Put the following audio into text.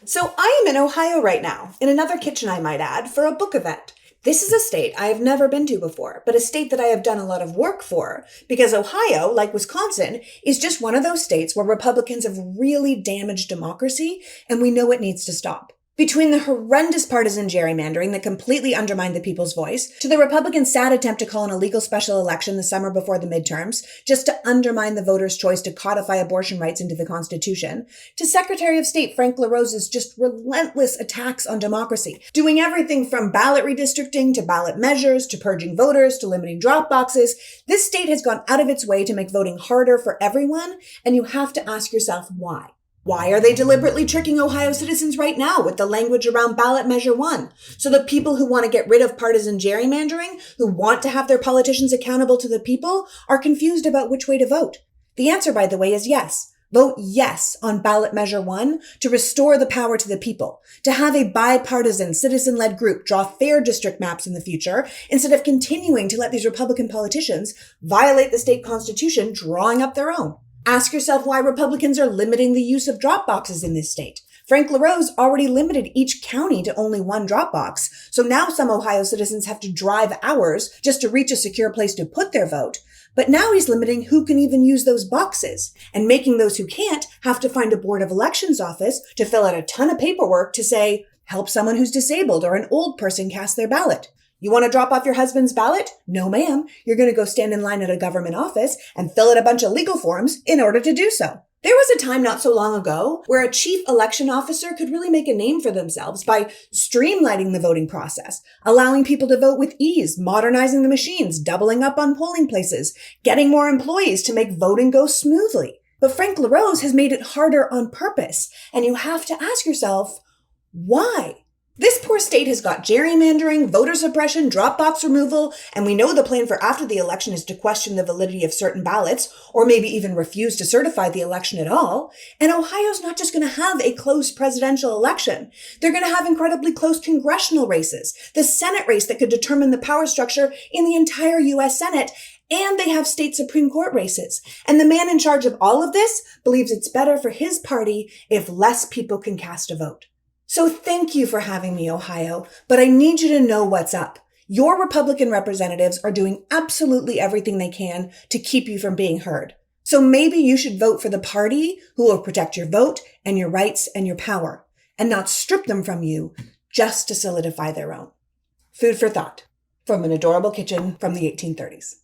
So I am in Ohio right now, in another kitchen I might add, for a book event. This is a state I have never been to before, but a state that I have done a lot of work for, because Ohio, like Wisconsin, is just one of those states where Republicans have really damaged democracy, and we know it needs to stop. Between the horrendous partisan gerrymandering that completely undermined the people's voice, to the Republicans' sad attempt to call an illegal special election the summer before the midterms, just to undermine the voters' choice to codify abortion rights into the Constitution, to Secretary of State Frank LaRosa's just relentless attacks on democracy, doing everything from ballot redistricting to ballot measures to purging voters to limiting drop boxes, this state has gone out of its way to make voting harder for everyone, and you have to ask yourself why. Why are they deliberately tricking Ohio citizens right now with the language around ballot measure 1? So the people who want to get rid of partisan gerrymandering, who want to have their politicians accountable to the people, are confused about which way to vote. The answer, by the way, is yes. Vote yes on ballot measure 1 to restore the power to the people, to have a bipartisan, citizen-led group draw fair district maps in the future instead of continuing to let these Republican politicians violate the state constitution, drawing up their own. Ask yourself why Republicans are limiting the use of drop boxes in this state. Frank LaRose already limited each county to only one drop box, so now some Ohio citizens have to drive hours just to reach a secure place to put their vote. But now he's limiting who can even use those boxes, and making those who can't have to find a Board of Elections office to fill out a ton of paperwork to say, help someone who's disabled or an old person cast their ballot. You want to drop off your husband's ballot? No, ma'am. You're going to go stand in line at a government office and fill out a bunch of legal forms in order to do so. There was a time not so long ago where a chief election officer could really make a name for themselves by streamlining the voting process, allowing people to vote with ease, modernizing the machines, doubling up on polling places, getting more employees to make voting go smoothly. But Frank LaRose has made it harder on purpose, and you have to ask yourself, why? This poor state has got gerrymandering, voter suppression, drop box removal, and we know the plan for after the election is to question the validity of certain ballots, or maybe even refuse to certify the election at all. And Ohio's not just going to have a close presidential election. They're going to have incredibly close congressional races, the Senate race that could determine the power structure in the entire U.S. Senate, and they have state Supreme Court races. And the man in charge of all of this believes it's better for his party if less people can cast a vote. So thank you for having me, Ohio, but I need you to know what's up. Your Republican representatives are doing absolutely everything they can to keep you from being heard. So maybe you should vote for the party who will protect your vote and your rights and your power, and not strip them from you just to solidify their own. Food for thought from an adorable kitchen from the 1830s.